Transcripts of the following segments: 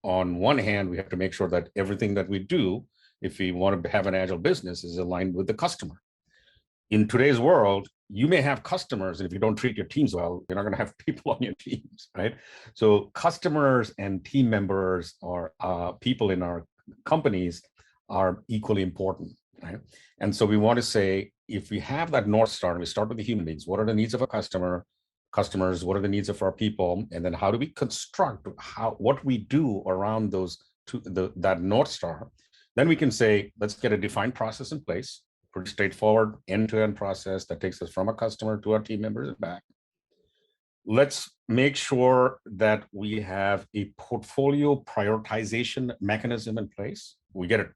on one hand, we have to make sure that everything that we do, if we want to have an agile business, is aligned with the customer. In today's world, you may have customers, and if you don't treat your teams well, you're not going to have people on your teams, right? So customers and team members or people in our companies are equally important, right? And so we want to say, if we have that North Star, and we start with the human beings, what are the needs of a customers, what are the needs of our people, and then how do we construct what we do around that North Star, then we can say, let's get a defined process in place, pretty straightforward end-to-end process that takes us from a customer to our team members and back. Let's make sure that we have a portfolio prioritization mechanism in place. We get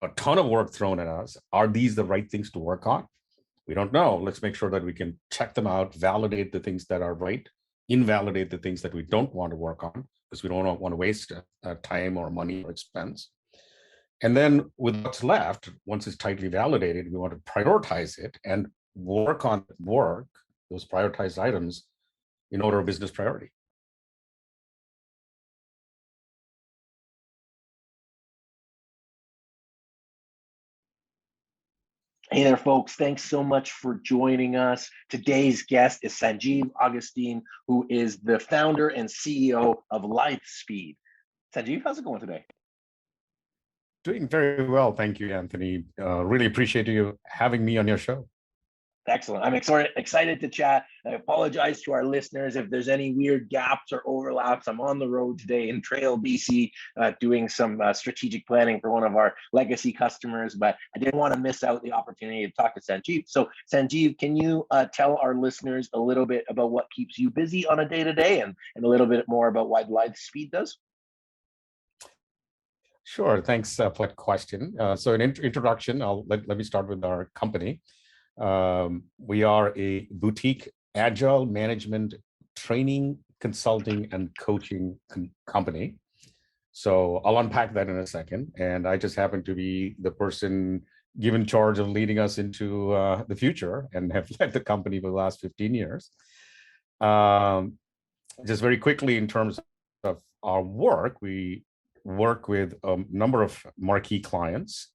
a ton of work thrown at us. Are these the right things to work on? We don't know. Let's make sure that we can check them out, validate the things that are right, invalidate the things that we don't want to work on, because we don't want to waste time or money or expense. And then with what's left, once it's tightly validated, we want to prioritize it and work those prioritized items in order of business priority. Hey there, folks. Thanks so much for joining us. Today's guest is Sanjiv Augustine, who is the founder and CEO of LitheSpeed. Sanjiv, how's it going today? Doing very well. Thank you, Anthony. Really appreciate you having me on your show. Excellent. I'm excited to chat. I apologize to our listeners if there's any weird gaps or overlaps. I'm on the road today in Trail, BC, doing some strategic planning for one of our legacy customers, but I didn't want to miss out the opportunity to talk to Sanjiv. So Sanjiv, can you tell our listeners a little bit about what keeps you busy on a day-to-day and a little bit more about what LitheSpeed does? Sure. Thanks for that question. So in introduction, let me start with our company. We are a boutique agile management training, consulting, and coaching company. So I'll unpack that in a second. And I just happen to be the person given charge of leading us into the future and have led the company for the last 15 years. Just very quickly, in terms of our work, we work with a number of marquee clients.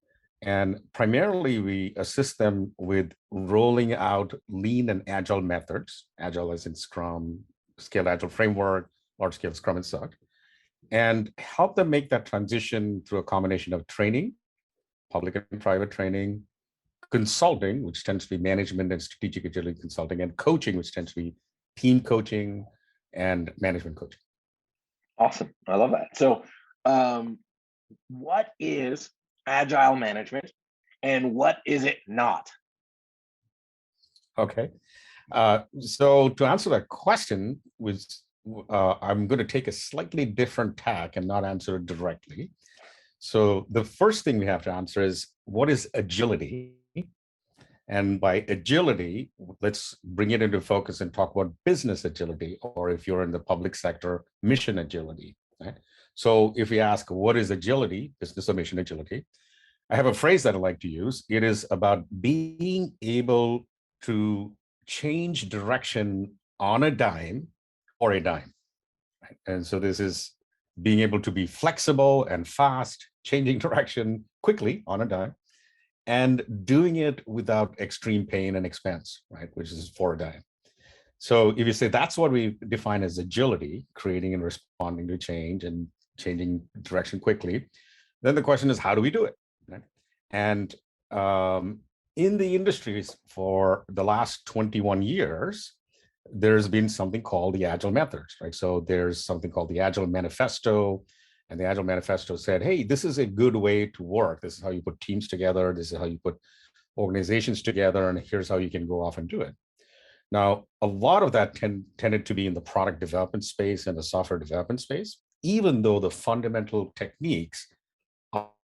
And primarily, we assist them with rolling out lean and agile methods, agile as in Scrum, Scaled Agile Framework, large-scale Scrum and such, and help them make that transition through a combination of training, public and private training, consulting, which tends to be management and strategic agility consulting, and coaching, which tends to be team coaching and management coaching. Awesome. I love that. So what is agile management and what is it not? Okay. So to answer that question, I'm going to take a slightly different tack and not answer it directly. So the first thing we have to answer is, what is agility? And by agility, let's bring it into focus and talk about business agility, or if you're in the public sector, mission agility. Right? So if we ask, what is agility, business or mission agility? I have a phrase that I like to use. It is about being able to change direction on a dime or a dime. Right? And so this is being able to be flexible and fast, changing direction quickly on a dime, and doing it without extreme pain and expense, right? Which is for a dime. So if you say that's what we define as agility, creating and responding to change and changing direction quickly, then the question is, how do we do it? Right? And in the industries for the last 21 years, there's been something called the Agile methods, right? So there's something called the Agile Manifesto, and the Agile Manifesto said, hey, this is a good way to work. This is how you put teams together. This is how you put organizations together, and here's how you can go off and do it. Now, a lot of that tended to be in the product development space and the software development space, even though the fundamental techniques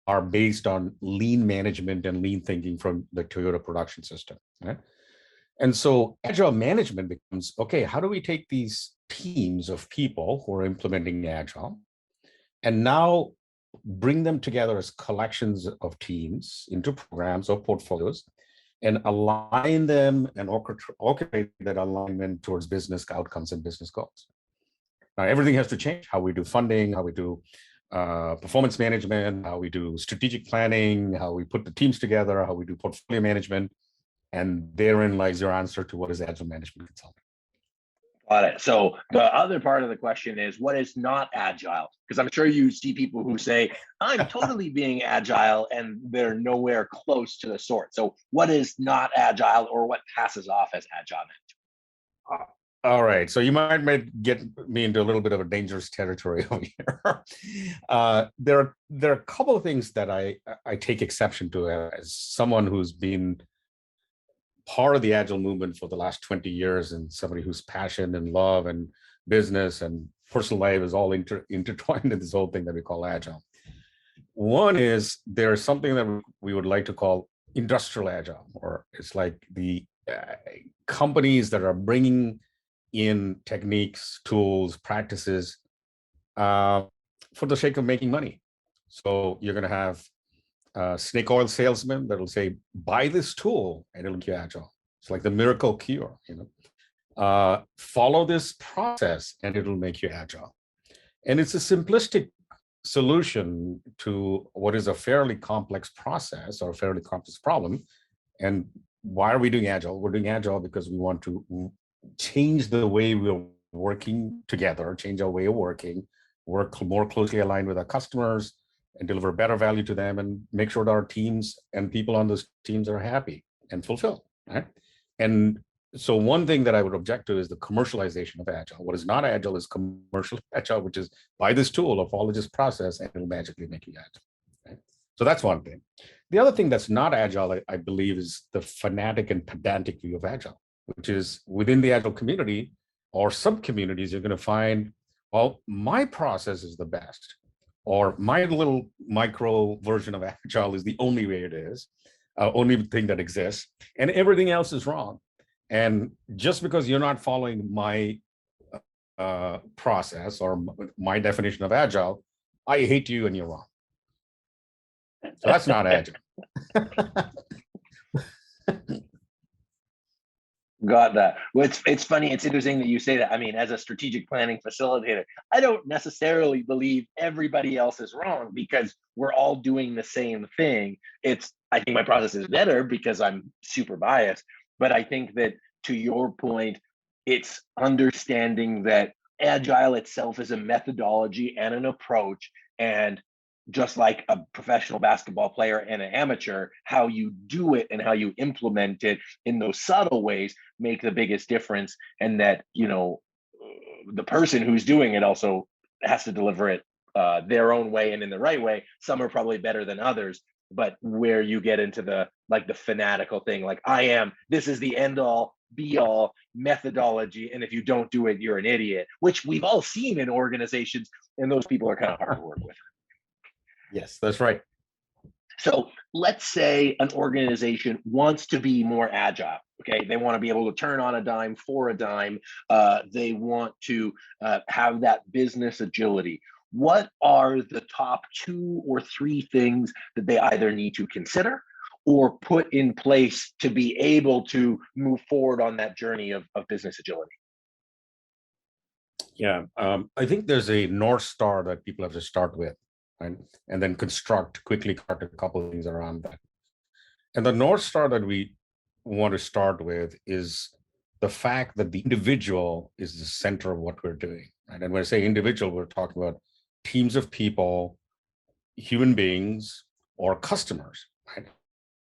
are based on lean management and lean thinking from the Toyota production system. Right? And so agile management becomes, okay, how do we take these teams of people who are implementing agile and now bring them together as collections of teams into programs or portfolios and align them and orchestrate that alignment towards business outcomes and business goals. Now, everything has to change, how we do funding, how we do performance management, how we do strategic planning, how we put the teams together, how we do portfolio management. And therein lies your answer to what is Agile Management Consulting. Got it. So the other part of the question is, what is not agile? Because I'm sure you see people who say, I'm totally being agile, and they're nowhere close to the sort. So what is not agile, or what passes off as agile management? All right. So you might get me into a little bit of a dangerous territory over here. There are a couple of things that I take exception to as someone who's been part of the Agile movement for the last 20 years, and somebody whose passion and love and business and personal life is all intertwined in this whole thing that we call Agile. One is there's something that we would like to call industrial Agile, or it's like the companies that are bringing in techniques, tools, practices for the sake of making money. So you're going to have snake oil salesman that'll say, buy this tool and it'll make you agile. It's like the miracle cure, follow this process and it'll make you agile. And it's a simplistic solution to what is a fairly complex process or a fairly complex problem. And why are we doing agile? We're doing agile because we want to change the way we're working together, change our way of working, work more closely aligned with our customers, and deliver better value to them, and make sure that our teams and people on those teams are happy and fulfilled, right? And so one thing that I would object to is the commercialization of Agile. What is not Agile is commercial Agile, which is buy this tool or follow this process and it'll magically make you Agile, right? So that's one thing. The other thing that's not Agile, I believe, is the fanatic and pedantic view of Agile, which is within the Agile community or sub-communities, you're going to find, well, my process is the best, or my little micro version of Agile is the only way it is, only thing that exists, and everything else is wrong. And just because you're not following my process or my definition of Agile, I hate you and you're wrong. So that's not Agile. Got that. Well, it's funny. It's interesting that you say that. I mean, as a strategic planning facilitator, I don't necessarily believe everybody else is wrong because we're all doing the same thing. I think my process is better because I'm super biased. But I think that, to your point, it's understanding that Agile itself is a methodology and an approach. And just like a professional basketball player and an amateur, how you do it and how you implement it in those subtle ways make the biggest difference. And that, the person who's doing it also has to deliver it their own way and in the right way. Some are probably better than others, but where you get into the fanatical thing, like this is the end all be all methodology, and if you don't do it, you're an idiot, which we've all seen in organizations, and those people are kind of hard to work with. Yes, that's right. So let's say an organization wants to be more agile. Okay, they want to be able to turn on a dime for a dime. They want to have that business agility. What are the top 2 or 3 things that they either need to consider or put in place to be able to move forward on that journey of business agility? Yeah, I think there's a North Star that people have to start with, right? And then quickly construct a couple of things around that. And the North Star that we want to start with is the fact that the individual is the center of what we're doing, right? And when I say individual, we're talking about teams of people, human beings, or customers, right?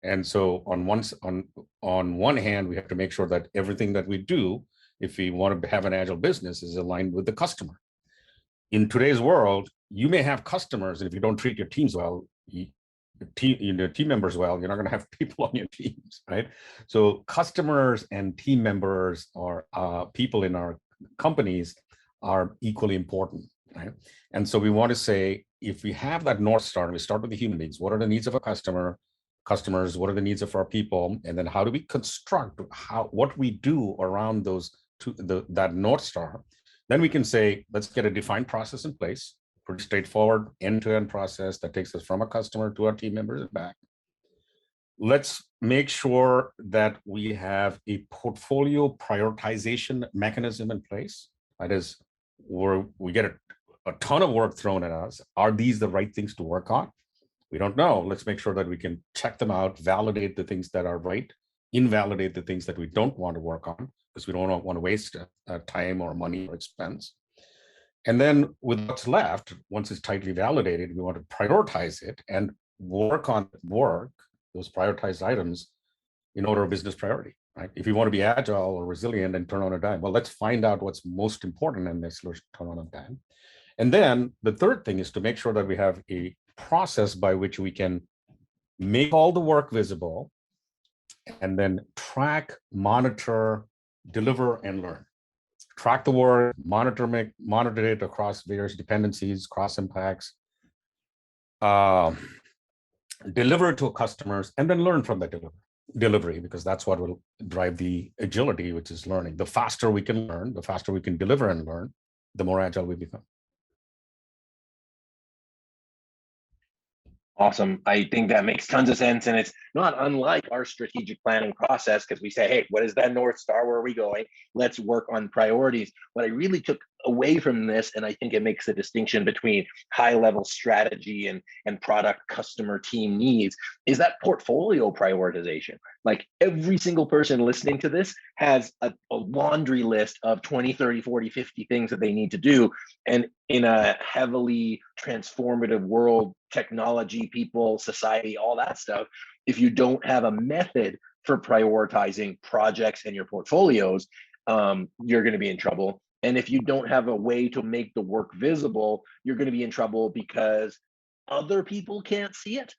And so on one hand, we have to make sure that everything that we do, if we want to have an agile business, is aligned with the customer. In today's world, you may have customers, and if you don't treat your teams well, team members well, you're not going to have people on your teams, right? So customers and team members, or people in our companies, are equally important, right? And so we want to say, if we have that North Star, and we start with the human needs, what are the needs of a customers, what are the needs of our people, and then how do we construct what we do around that North Star, then we can say, let's get a defined process in place, pretty straightforward end-to-end process that takes us from a customer to our team members and back. Let's make sure that we have a portfolio prioritization mechanism in place. That is, where we get a ton of work thrown at us. Are these the right things to work on? We don't know. Let's make sure that we can check them out, validate the things that are right, invalidate the things that we don't want to work on because we don't want to waste time or money or expense. And then with what's left, once it's tightly validated, we want to prioritize it and work on those prioritized items in order of business priority, right? If you want to be agile or resilient and turn on a dime, well, let's find out what's most important and let's turn on a dime. And then the third thing is to make sure that we have a process by which we can make all the work visible and then track, monitor, deliver, and learn. Track the work, monitor it across various dependencies, cross impacts, deliver it to customers, and then learn from that delivery, because that's what will drive the agility, which is learning. The faster we can learn, the faster we can deliver and learn, the more agile we become. Awesome. I think that makes tons of sense. And it's not unlike our strategic planning process, because we say, hey, what is that North Star? Where are we going? Let's work on priorities. What I really took away from this, and I think it makes a distinction between high level strategy and product customer team needs, is that portfolio prioritization. Like every single person listening to this has a laundry list of 20, 30, 40, 50 things that they need to do. And in a heavily transformative world, technology, people, society, all that stuff, if you don't have a method for prioritizing projects and your portfolios, you're going to be in trouble. And if you don't have a way to make the work visible, you're going to be in trouble because other people can't see it.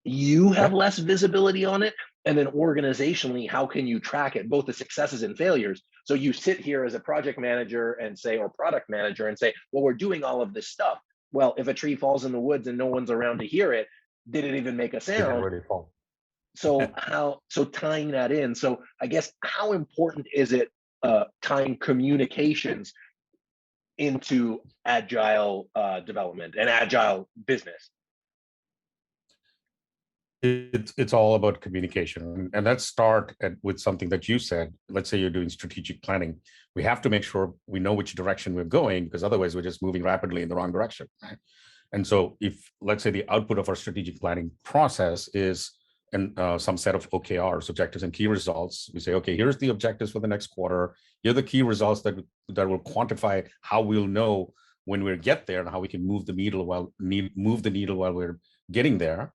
You have less visibility on it. And then organizationally, how can you track it, both the successes and failures? So you sit here as a project manager and say, or product manager and say, well, we're doing all of this stuff. Well, if a tree falls in the woods and no one's around to hear it, did it even make a sound? So tying that in. So I guess how important is it tying communications into agile development and agile business? It's all about communication, and let's start with something that you said. Let's say you're doing strategic planning. We have to make sure we know which direction we're going, because otherwise we're just moving rapidly in the wrong direction, right? And so if, let's say, the output of our strategic planning process is some set of OKRs, objectives and key results, we say, okay, here's the objectives for the next quarter. Here are the key results that will quantify how we'll know when we get there and how we can move the needle while we're getting there.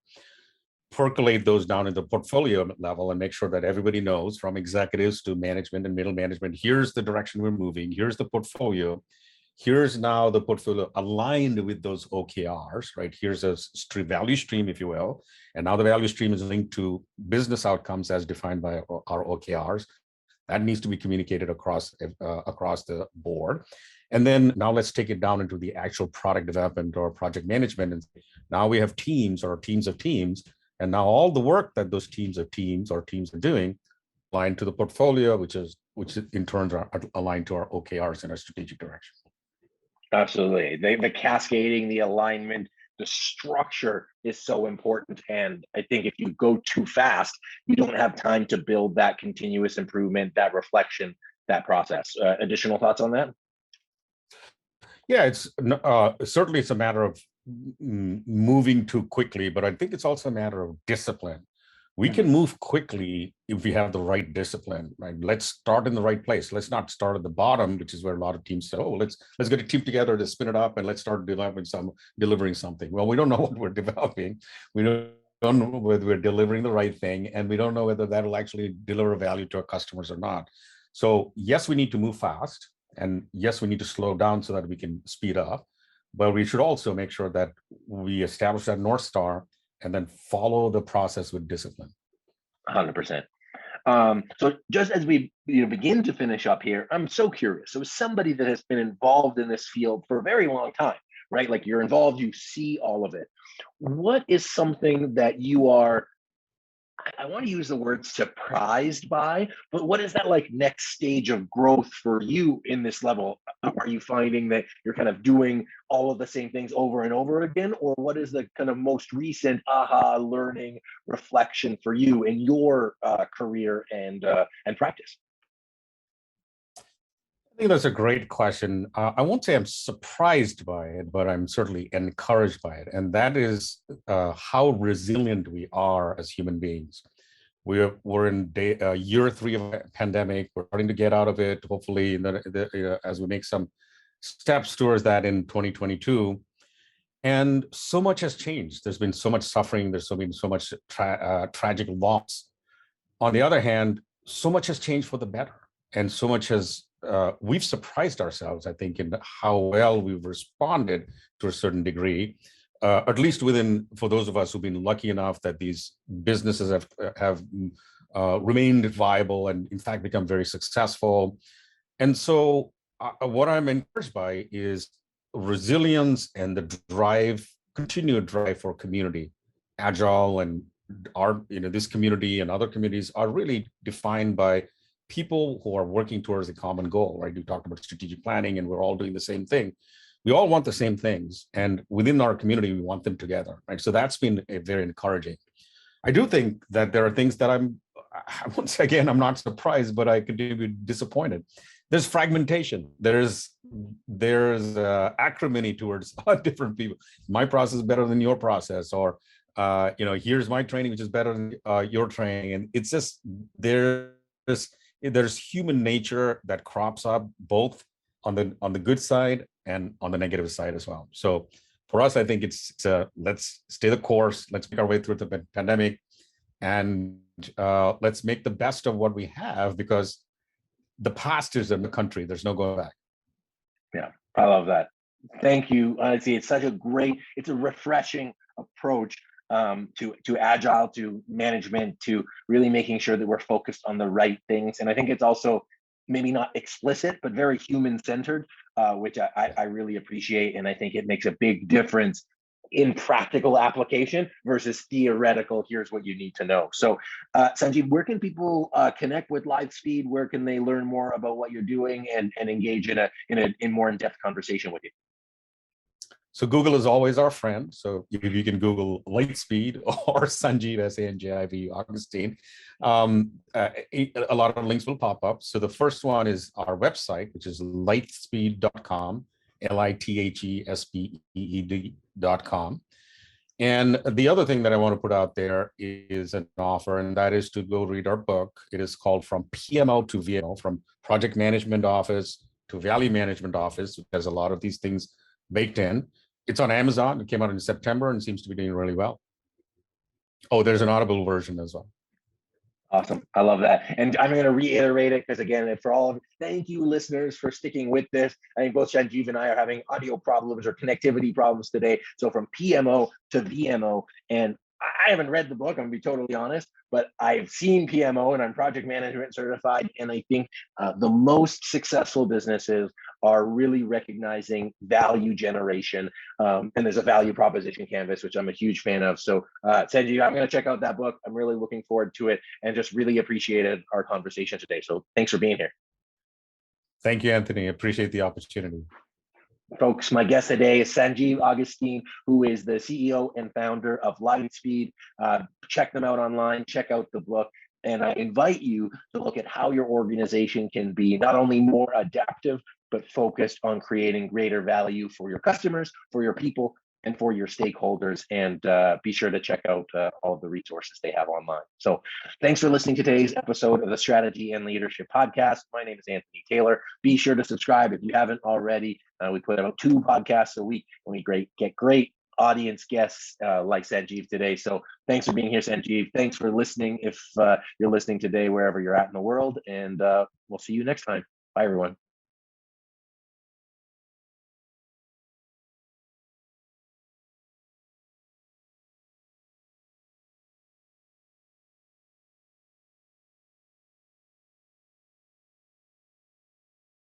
Percolate those down in the portfolio level and make sure that everybody knows, from executives to management and middle management, here's the direction we're moving, here's the portfolio, here's now the portfolio aligned with those OKRs, right? Here's a value stream, if you will. And now the value stream is linked to business outcomes as defined by our OKRs. That needs to be communicated across the board. And then now let's take it down into the actual product development or project management. And now we have teams or teams of teams. And now all the work that those teams are doing aligned to the portfolio, which in turn are aligned to our OKRs and our strategic direction. Absolutely. The cascading, the alignment, the structure is so important. And I think if you go too fast, you don't have time to build that continuous improvement, that reflection, that process. Additional thoughts on that? Yeah, it's certainly it's a matter of moving too quickly, but I think it's also a matter of discipline. We can move quickly if we have the right discipline, right? Let's start in the right place. Let's not start at the bottom, which is where a lot of teams say, oh, let's get a team together to spin it up and let's start delivering something. Well, we don't know what we're developing. We don't know whether we're delivering the right thing, and we don't know whether that will actually deliver value to our customers or not. So yes, we need to move fast, and yes, we need to slow down so that we can speed up. But we should also make sure that we establish that North Star and then follow the process with discipline. 100%. So just as we begin to finish up here, I'm so curious. So as somebody that has been involved in this field for a very long time, right? Like you're involved, you see all of it. What is something that you are, I want to use the word surprised by, but what is that like next stage of growth for you in this level? Are you finding that you're kind of doing all of the same things over and over again? Or what is the kind of most recent aha learning reflection for you in your career and practice? I think that's a great question. I won't say I'm surprised by it, but I'm certainly encouraged by it. And that is how resilient we are as human beings. We're in year three of a pandemic. We're starting to get out of it, hopefully, as we make some steps towards that in 2022. And so much has changed. There's been so much suffering. There's been so much tragic loss. On the other hand, so much has changed for the better, and so much has we've surprised ourselves, I think, in how well we've responded to a certain degree. At least for those of us who've been lucky enough that these businesses have remained viable and in fact become very successful. And so what I'm encouraged by is resilience and the continued drive for community. Agile and this community and other communities are really defined by people who are working towards a common goal, right? You talked about strategic planning and we're all doing the same thing. We all want the same things, and within our community, we want them together, right? So that's been very encouraging. I do think that there are things that once again, I'm not surprised, but I continue to be disappointed. There's fragmentation. There's acrimony towards different people. My process is better than your process, or here's my training, which is better than your training. And it's just there's human nature that crops up both on the good side and on the negative side as well. So for us, I think it's let's stay the course. Let's make our way through the pandemic, and let's make the best of what we have, because the past is in the country. There's no going back. Yeah, I love that. Thank you. Honestly, it's a refreshing approach to Agile, to management, to really making sure that we're focused on the right things. And I think it's also maybe not explicit, but very human-centered, which I really appreciate. And I think it makes a big difference in practical application versus theoretical, here's what you need to know. So Sanjiv, where can people connect with LitheSpeed? Where can they learn more about what you're doing and engage in a more in-depth conversation with you? So Google is always our friend. So if you can Google LitheSpeed or Sanjiv, Sanjiv Augustine, a lot of links will pop up. So the first one is our website, which is lithespeed.com, LITHESPEED.com. And the other thing that I want to put out there is an offer, and that is to go read our book. It is called From PMO to VMO, from Project Management Office to Value Management Office, which has a lot of these things baked in. It's on Amazon. It came out in September and seems to be doing really well. Oh, there's an Audible version as well. Awesome. I love that. And I'm going to reiterate it because, again, thank you, listeners, for sticking with this. I think both Sanjiv and I are having audio problems or connectivity problems today. So from PMO to VMO. And I haven't read the book, I'm going to be totally honest, but I've seen PMO and I'm project management certified. And I think the most successful businesses are really recognizing value generation. And there's a value proposition canvas, which I'm a huge fan of. So Sanjiv, I'm going to check out that book. I'm really looking forward to it and just really appreciated our conversation today. So thanks for being here. Thank you, Anthony. Appreciate the opportunity. Folks, my guest today is Sanjiv Augustine, who is the CEO and founder of LitheSpeed. Check them out online, check out the book, and I invite you to look at how your organization can be not only more adaptive, but focused on creating greater value for your customers, for your people, and for your stakeholders. And be sure to check out all of the resources they have online. So thanks for listening to today's episode of the Strategy and Leadership Podcast. My name is Anthony Taylor. Be sure to subscribe if you haven't already. We put out 2 podcasts a week, and we get great audience guests like Sanjiv today. So thanks for being here, Sanjiv. Thanks for listening if you're listening today, wherever you're at in the world. And we'll see you next time. Bye, everyone.